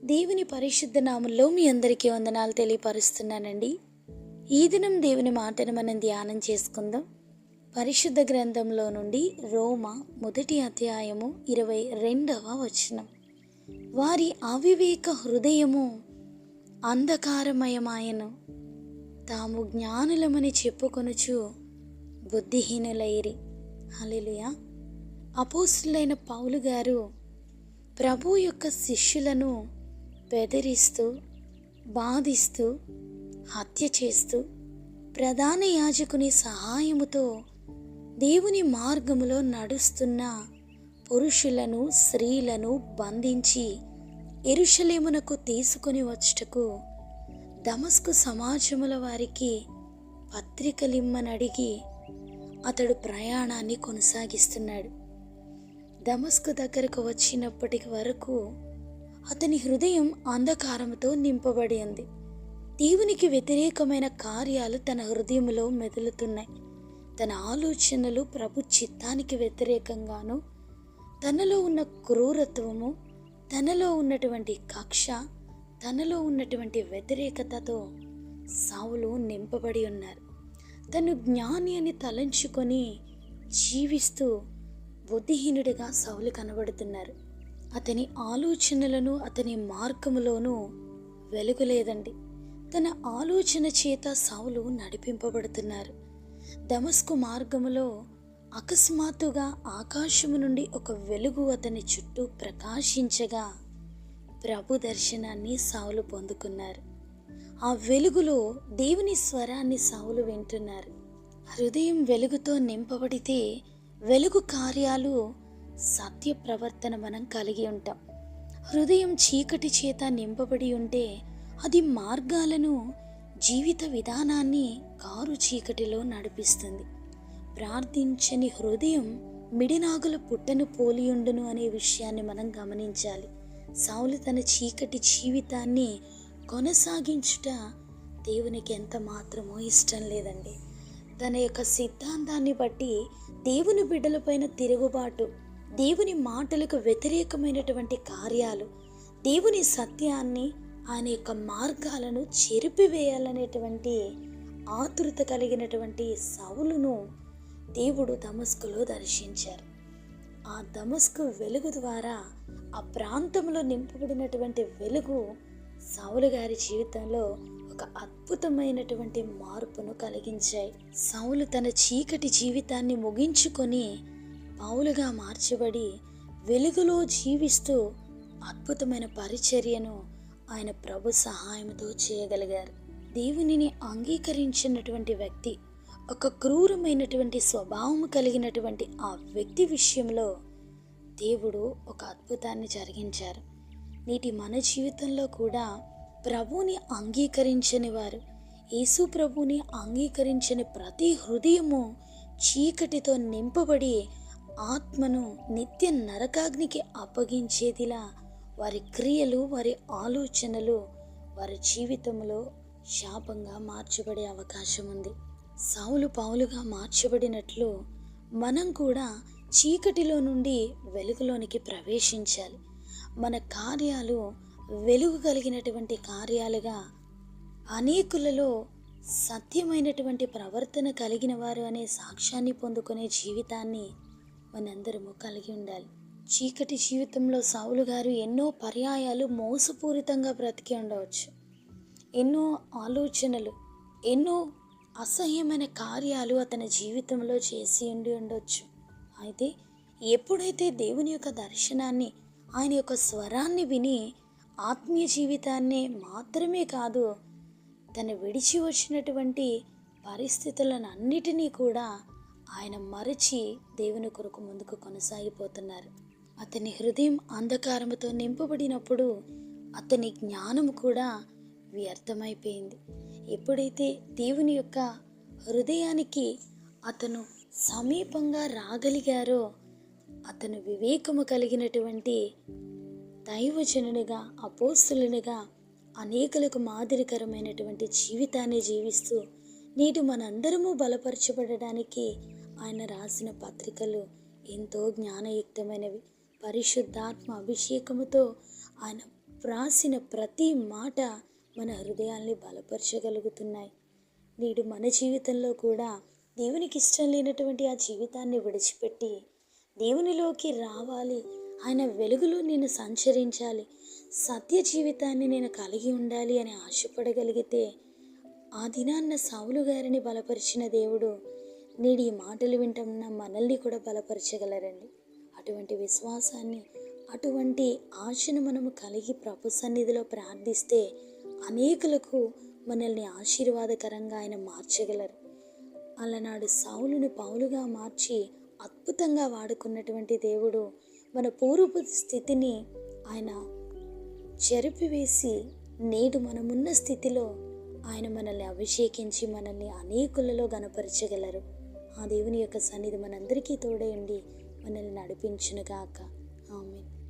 దేవుని పరిశుద్ధ నామంలో మీ అందరికీ వందనాలు తెలియపరుస్తున్నానండి. ఈ దినం దేవుని మాటను మనం ధ్యానం చేసుకుందాం. పరిశుద్ధ గ్రంథంలో నుండి రోమా 1 అధ్యాయము 22వ వచనం. వారి అవివేక హృదయము అంధకారమయమాయను, తాము జ్ఞానులమని చెప్పుకొనుచు బుద్ధిహీనులైరి. హల్లెలూయా. అపోస్తులైన పౌలు గారు ప్రభు యొక్క శిష్యులను బెదిరిస్తూ, బాధిస్తూ, హత్య చేస్తూ ప్రధాన యాజకుని సహాయముతో దేవుని మార్గములో నడుస్తున్న పురుషులను, స్త్రీలను బంధించి యెరూషలేమునకు తీసుకొని వచ్చుటకు దమస్కు సమాజముల వారికి పత్రికలిమ్మనడిగి అతడు ప్రయాణాన్ని కొనసాగిస్తున్నాడు. దమస్కు దగ్గరకు వచ్చినప్పటి వరకు అతని హృదయం అంధకారంతో నింపబడి ఉంది. దేవునికి వ్యతిరేకమైన కార్యాలు తన హృదయంలో మెదులుతున్నాయి. తన ఆలోచనలు ప్రభు చిత్తానికి వ్యతిరేకంగాను, తనలో ఉన్న క్రూరత్వము, తనలో ఉన్నటువంటి కక్ష, తనలో ఉన్నటువంటి వ్యతిరేకతతో సౌలు నింపబడి ఉన్నారు. తను జ్ఞాని అని తలంచుకొని జీవిస్తూ బుద్ధిహీనుడిగా సౌలు కనబడుతున్నారు. అతని ఆలోచనలను, అతని మార్గములోనూ వెలుగు లేదండి. తన ఆలోచన చేత సౌలు నడిపింపబడుతున్నారు. దమస్కు మార్గములో అకస్మాత్తుగా ఆకాశము నుండి ఒక వెలుగు అతని చుట్టూ ప్రకాశించగా ప్రభు దర్శనాన్ని సౌలు పొందుకున్నారు. ఆ వెలుగులో దేవుని స్వరాన్ని సౌలు వింటున్నారు. హృదయం వెలుగుతో నింపబడితే వెలుగు కార్యాలు, సత్య ప్రవర్తన మనం కలిగి ఉంటాం. హృదయం చీకటి చేత నింపబడి ఉంటే అది మార్గాలను, జీవిత విధానాన్ని కారు చీకటిలో నడిపిస్తుంది. ప్రార్థించని హృదయం మిడినాగుల పుట్టను పోలియుండును అనే విషయాన్ని మనం గమనించాలి. సౌలు తన చీకటి జీవితాన్ని కొనసాగించుట దేవునికి ఎంత మాత్రమో ఇష్టం లేదండి. తన యొక్క సిద్ధాంతాన్ని బట్టి దేవుని బిడ్డలపైన తిరుగుబాటు, దేవుని మాటలకు వ్యతిరేకమైనటువంటి కార్యాలు, దేవుని సత్యాన్ని, ఆయన యొక్క మార్గాలను చెరిపివేయాలనేటువంటి ఆతృత కలిగినటువంటి సౌలును దేవుడు దమస్కులో దర్శించారు. ఆ దమస్కు వెలుగు ద్వారా, ఆ ప్రాంతంలో నింపబడినటువంటి వెలుగు సౌలు గారి జీవితంలో ఒక అద్భుతమైనటువంటి మార్పును కలిగించాయి. సౌలు తన చీకటి జీవితాన్ని ముగించుకొని పౌలుగా మార్చబడి వెలుగులో జీవిస్తూ అద్భుతమైన పరిచర్యను ఆయన ప్రభు సహాయంతో చేయగలిగారు. దేవునిని అంగీకరించినటువంటి వ్యక్తి, ఒక క్రూరమైనటువంటి స్వభావం కలిగినటువంటి ఆ వ్యక్తి విషయంలో దేవుడు ఒక అద్భుతాన్ని జరిగించారు. నేటి మన జీవితంలో కూడా ప్రభువుని అంగీకరించని వారు, యేసు ప్రభువుని అంగీకరించని ప్రతి హృదయము చీకటితో నింపబడి ఆత్మను నిత్య నరకాగ్నికి అప్పగించేదిలా వారి క్రియలు, వారి ఆలోచనలు వారి జీవితంలో శాపంగా మార్చబడే అవకాశం ఉంది. సౌలు పౌలుగా మార్చబడినట్లు మనం కూడా చీకటిలో నుండి వెలుగులోనికి ప్రవేశించాలి. మన కార్యాలు వెలుగు కలిగినటువంటి కార్యాలుగా, అనేకులలో సత్యమైనటువంటి ప్రవర్తన కలిగిన వారు అనే సాక్ష్యాన్ని పొందుకునే జీవితాన్ని మనందరము కలిగి ఉండాలి. చీకటి జీవితంలో సౌలు గారు ఎన్నో పర్యాయాలు మోసపూరితంగా బ్రతికి ఉండవచ్చు. ఎన్నో ఆలోచనలు, ఎన్నో అసహ్యమైన కార్యాలు అతని జీవితంలో చేసి ఉండొచ్చు. అయితే ఎప్పుడైతే దేవుని యొక్క దర్శనాన్ని, ఆయన యొక్క స్వరాన్ని విని ఆత్మీయ జీవితాన్ని మాత్రమే కాదు, తను విడిచి వచ్చినటువంటి పరిస్థితులను అన్నిటినీ కూడా ఆయన మరచి దేవుని కొరకు ముందుకు కొనసాగిపోతున్నారు. అతని హృదయం అంధకారముతో నింపబడినప్పుడు అతని జ్ఞానం కూడా వ్యర్థమైపోయింది. ఎప్పుడైతే దేవుని యొక్క హృదయానికి అతను సమీపంగా రాగలిగారో, అతను వివేకము కలిగినటువంటి దైవజనునిగా, అపోస్తులునిగా అనేకులకు మాదిరికరమైనటువంటి జీవితాన్ని జీవిస్తూ నేటి మనందరము బలపరచబడడానికి ఆయన రాసిన పత్రికలు ఎంతో జ్ఞానయుక్తమైనవి. పరిశుద్ధాత్మ అభిషేకముతో ఆయన వ్రాసిన ప్రతి మాట మన హృదయాల్ని బలపరచగలుగుతున్నాయి. నేడు మన జీవితంలో కూడా దేవునికి ఇష్టం లేనటువంటి ఆ జీవితాన్ని విడిచిపెట్టి దేవునిలోకి రావాలి, ఆయన వెలుగులో నేను సంచరించాలి, సత్య జీవితాన్ని నేను కలిగి ఉండాలి అని ఆశపడగలిగితే, ఆ దినాన్న సౌలు గారిని బలపరిచిన దేవుడు నేడు ఈ మాటలు వింటున్న మనల్ని కూడా బలపరచగలరండి. అటువంటి విశ్వాసాన్ని, అటువంటి ఆశను మనము కలిగి ప్రభు సన్నిధిలో ప్రార్థిస్తే అనేకులకు మనల్ని ఆశీర్వాదకరంగా ఆయన మార్చగలరు. అలనాడు సౌలును పౌలుగా మార్చి అద్భుతంగా వాడుకున్నటువంటి దేవుడు మన పూర్వపు స్థితిని ఆయన చెరిపివేసి నేడు మనమున్న స్థితిలో ఆయన మనల్ని అభిషేకించి మనల్ని అనేకులలో గణపరచగలరు. ఆ దేవుని యొక్క సన్నిధి మనందరికీ తోడై ఉండి మనల్ని నడిపించునుగాక. ఆమేన్.